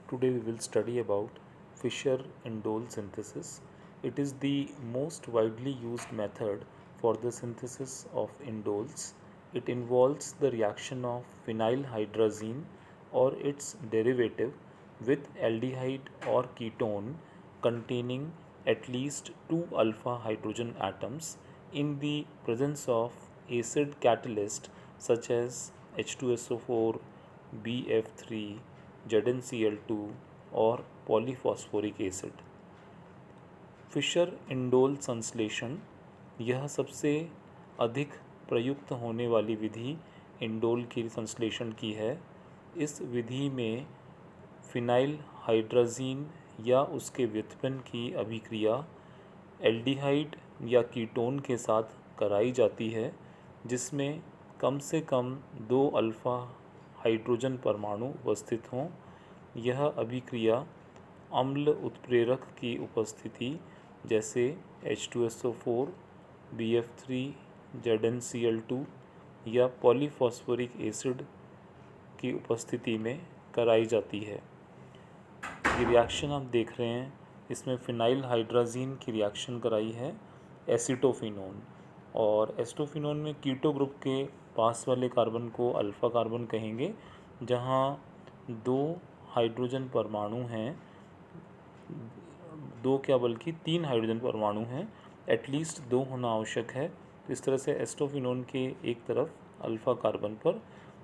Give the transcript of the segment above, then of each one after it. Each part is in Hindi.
Today we will study about Fischer-Indole synthesis. It is the most widely used method for the synthesis of indoles. It involves the reaction of phenylhydrazine or its derivative with aldehyde or ketone containing at least 2 alpha hydrogen atoms in the presence of acid catalyst such as H2SO4, BF3, ZnCl2 और पॉलीफॉस्फोरिक एसिड। फिशर इंडोल संश्लेषण यह सबसे अधिक प्रयुक्त होने वाली विधि इंडोल के संश्लेषण की है। इस विधि में फिनाइल हाइड्राजीन या उसके व्युत्पन्न की अभिक्रिया एल्डिहाइड या कीटोन के साथ कराई जाती है, जिसमें कम से कम 2 अल्फा हाइड्रोजन परमाणु उपस्थित हों। यह अभिक्रिया अम्ल उत्प्रेरक की उपस्थिति जैसे H2SO4, BF3, ZnCl2 या पॉलीफॉस्फोरिक एसिड की उपस्थिति में कराई जाती है। ये रिएक्शन आप देख रहे हैं, इसमें फिनाइल हाइड्राजीन की रिएक्शन कराई है एसीटोफिनोन, और एसीटोफिनोन में कीटो ग्रुप के पास वाले कार्बन को अल्फ़ा कार्बन कहेंगे, जहाँ 2 हाइड्रोजन परमाणु हैं, 2 क्या बल्कि 3 हाइड्रोजन परमाणु हैं, एटलीस्ट 2 होना आवश्यक है। तो इस तरह से एसीटोफिनोन के एक तरफ अल्फ़ा कार्बन पर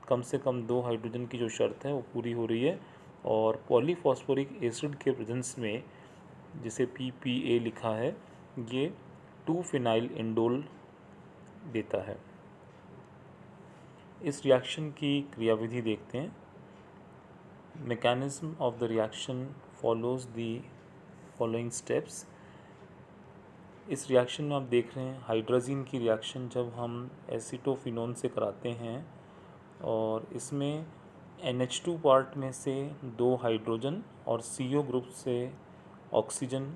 कम से कम 2 हाइड्रोजन की जो शर्त है वो पूरी हो रही है, और पॉलीफॉस्फोरिक एसिड के प्रेजेंस में जिसे PPA लिखा है, ये 2 फिनाइल इंडोल देता है। इस रिएक्शन की क्रियाविधि देखते हैं। Mechanism of the reaction follows the following steps. इस रिएक्शन में आप देख रहे हैं हाइड्राजीन की रिएक्शन जब हम एसीटोफिनोन से कराते हैं, और इसमें NH2 पार्ट में से 2 हाइड्रोजन और CO ग्रुप से ऑक्सीजन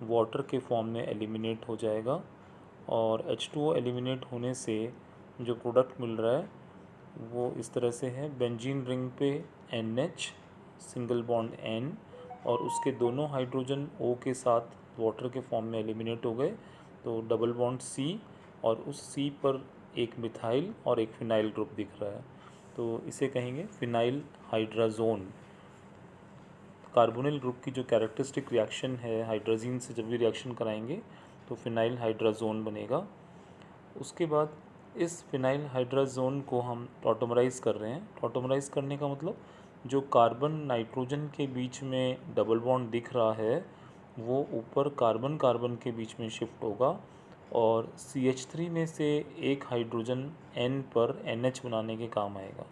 वाटर के फॉर्म में एलिमिनेट हो जाएगा, और H2O एलिमिनेट होने से जो प्रोडक्ट मिल रहा है वो इस तरह से है। बेंजीन रिंग पे NH सिंगल बॉन्ड N और उसके दोनों हाइड्रोजन O के साथ वाटर के फॉर्म में एलिमिनेट हो गए, तो डबल बॉन्ड C और उस C पर एक मिथाइल और एक फिनाइल ग्रुप दिख रहा है, तो इसे कहेंगे फिनाइल हाइड्राजोन। कार्बोनिल ग्रुप की जो कैरेक्टरिस्टिक रिएक्शन है हाइड्राजीन से जब भी रिएक्शन कराएंगे तो फिनाइल हाइड्राजोन बनेगा। उसके बाद इस फिनाइल हाइड्राजोन को हम टॉटोमराइज़ कर रहे हैं। टॉटोमराइज़ करने का मतलब जो कार्बन नाइट्रोजन के बीच में डबल बॉन्ड दिख रहा है वो ऊपर कार्बन कार्बन के बीच में शिफ्ट होगा, और CH3 में से एक हाइड्रोजन N पर NH बनाने के काम आएगा।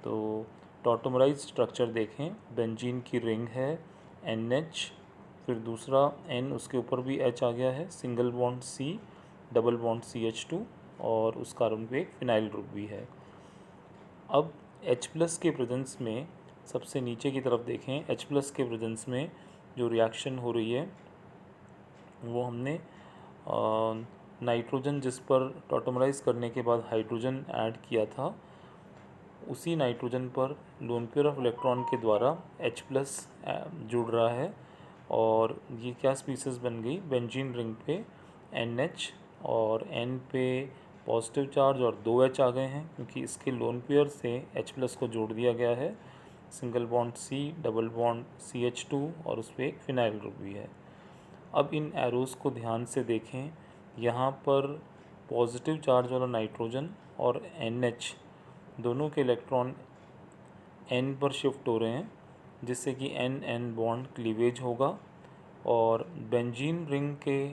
तो टॉटोमराइज स्ट्रक्चर देखें, बेंजीन की रिंग है NH, फिर दूसरा N, उसके ऊपर भी H आ गया है, single bond C, double bond CH2 और उस कार्बन पे एक फिनाइल ग्रुप भी है। अब H+ के प्रेजेंस में सबसे नीचे की तरफ देखें, H+ के प्रेजेंस में जो रिएक्शन हो रही है वो हमने नाइट्रोजन जिस पर टॉटोमराइज़ करने के बाद हाइड्रोजन ऐड किया था, उसी नाइट्रोजन पर लोन पेयर ऑफ इलेक्ट्रॉन के द्वारा H+ जुड़ रहा है, और ये क्या स्पीसीज बन गई, बेंजीन रिंग पे NH और N पे पॉजिटिव चार्ज और 2 H आ गए हैं, क्योंकि इसके लोन पेयर से H+ को जोड़ दिया गया है, single bond C, double bond CH2 और उस पर एक फिनाइल ग्रुप भी है। अब इन एरोस को ध्यान से देखें, यहाँ पर पॉजिटिव चार्ज वाला नाइट्रोजन और NH दोनों के इलेक्ट्रॉन N पर शिफ्ट हो रहे हैं, जिससे कि N बॉन्ड क्लीवेज होगा, और बेंजीन रिंग के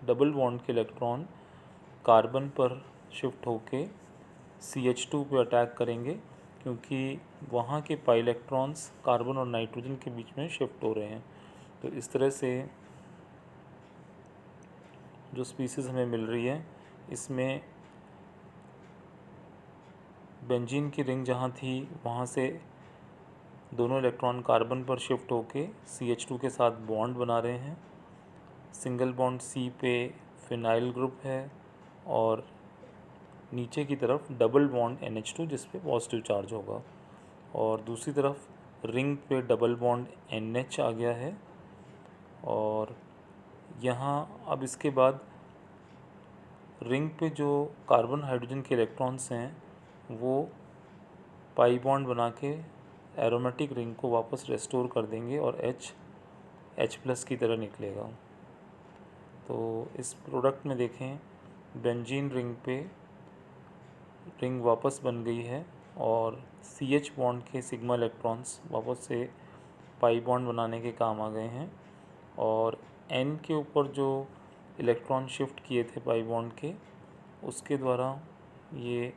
डबल बॉन्ड के इलेक्ट्रॉन कार्बन पर शिफ्ट होके CH2 पे अटैक करेंगे, क्योंकि वहाँ के पाई इलेक्ट्रॉन्स कार्बन और नाइट्रोजन के बीच में शिफ्ट हो रहे हैं। तो इस तरह से जो स्पीसीज़ हमें मिल रही है, इसमें बेंजीन की रिंग जहाँ थी वहाँ से दोनों इलेक्ट्रॉन कार्बन पर शिफ्ट होके CH2 के साथ बॉन्ड बना रहे हैं। सिंगल बॉन्ड C पे फिनाइल ग्रुप है, और नीचे की तरफ डबल बॉन्ड NH2 जिस पे पॉजिटिव चार्ज होगा, और दूसरी तरफ रिंग पे डबल बॉन्ड NH आ गया है। और यहाँ अब इसके बाद रिंग पे जो कार्बन हाइड्रोजन के इलेक्ट्रॉन्स हैं वो पाई बॉन्ड बना के एरोमेटिक रिंग को वापस रेस्टोर कर देंगे और H+ की तरह निकलेगा। तो इस प्रोडक्ट में देखें, बेंजीन रिंग पे रिंग वापस बन गई है और CH बॉन्ड के सिग्मा इलेक्ट्रॉन्स वापस से पाई बॉन्ड बनाने के काम आ गए हैं। और N के ऊपर जो इलेक्ट्रॉन शिफ्ट किए थे पाई बॉन्ड के, उसके द्वारा ये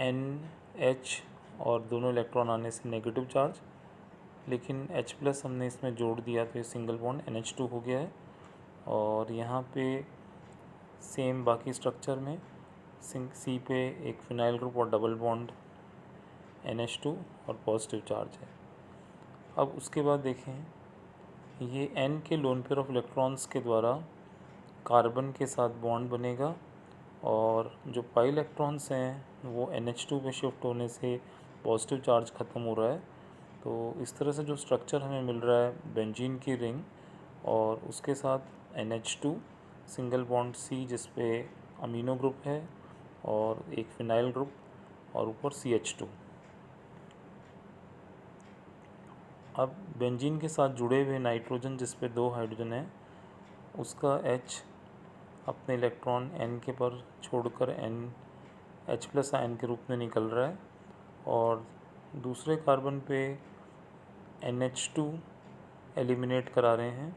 NH और दोनों इलेक्ट्रॉन आने से नेगेटिव चार्ज, लेकिन H+ हमने इसमें जोड़ दिया तो ये सिंगल बॉन्ड NH2 हो गया है। और यहाँ पे सेम बाकी स्ट्रक्चर में C पे एक फिनाइल ग्रुप और डबल बॉन्ड NH2 और पॉजिटिव चार्ज है। अब उसके बाद देखें, ये N के लोन पेयर ऑफ इलेक्ट्रॉन्स के द्वारा कार्बन के साथ बॉन्ड बनेगा और जो पाई इलेक्ट्रॉन्स हैं वो NH2 पे शिफ्ट होने से पॉजिटिव चार्ज ख़त्म हो रहा है। तो इस तरह से जो स्ट्रक्चर हमें मिल रहा है बेंजीन की रिंग, और उसके साथ NH2 सिंगल बॉन्ड C जिस पे अमीनो ग्रुप है और एक फिनाइल ग्रुप और ऊपर CH2। अब बेंजीन के साथ जुड़े हुए नाइट्रोजन जिस पे 2 हाइड्रोजन है, उसका H अपने इलेक्ट्रॉन N के पर छोड़कर H+ आयन के रूप में निकल रहा है और दूसरे कार्बन पे NH2 एलिमिनेट करा रहे हैं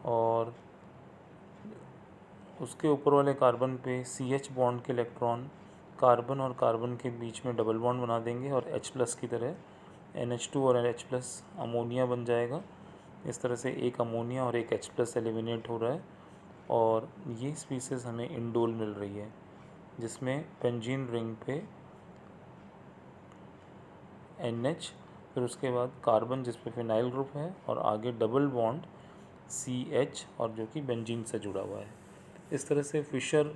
और उसके ऊपर वाले कार्बन पे CH बॉन्ड के इलेक्ट्रॉन कार्बन और कार्बन के बीच में डबल बॉन्ड बना देंगे और H+ की तरह NH2 और H+ अमोनिया बन जाएगा। इस तरह से एक अमोनिया और एक H+ एलिमिनेट हो रहा है और ये स्पीसीज़ हमें इंडोल मिल रही है, जिसमें बेंजीन रिंग पे NH, फिर उसके बाद कार्बन जिस पे फिनाइल ग्रुप है और आगे डबल बॉन्ड CH और जो कि बेंजीन से जुड़ा हुआ है। इस तरह से फिशर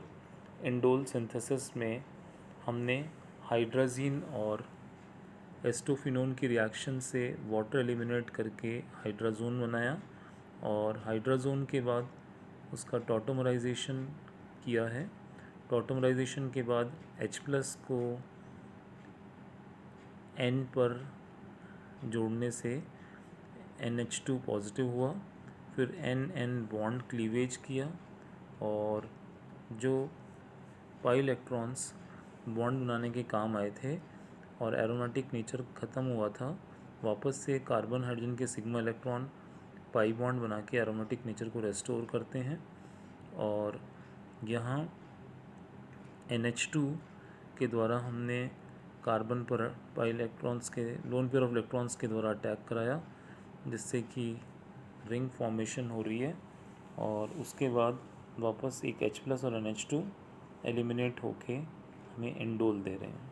इंडोल सिंथेसिस में हमने हाइड्राजीन और एस्टोफिनोन की रिएक्शन से वाटर एलिमिनेट करके हाइड्राजोन बनाया और हाइड्राजोन के बाद उसका टॉटोमराइजेशन किया है। टॉटोमराइजेशन के बाद H+ को N पर जोड़ने से NH2 पॉजिटिव हुआ, फिर N बॉन्ड क्लीवेज किया और जो पाई इलेक्ट्रॉन्स बॉन्ड बनाने के काम आए थे और एरोमेटिक नेचर ख़त्म हुआ था, वापस से कार्बन हाइड्रोजन के सिग्मा इलेक्ट्रॉन पाई बॉन्ड बना के एरोमेटिक नेचर को रेस्टोर करते हैं। और यहाँ NH2 के द्वारा हमने कार्बन पर पाई इलेक्ट्रॉन्स के लोन पेयर ऑफ इलेक्ट्रॉन्स के द्वारा अटैक कराया, जिससे कि रिंग फॉर्मेशन हो रही है और उसके बाद वापस एक H+ और NH2 एलिमिनेट होके हमें इंडोल दे रहे हैं।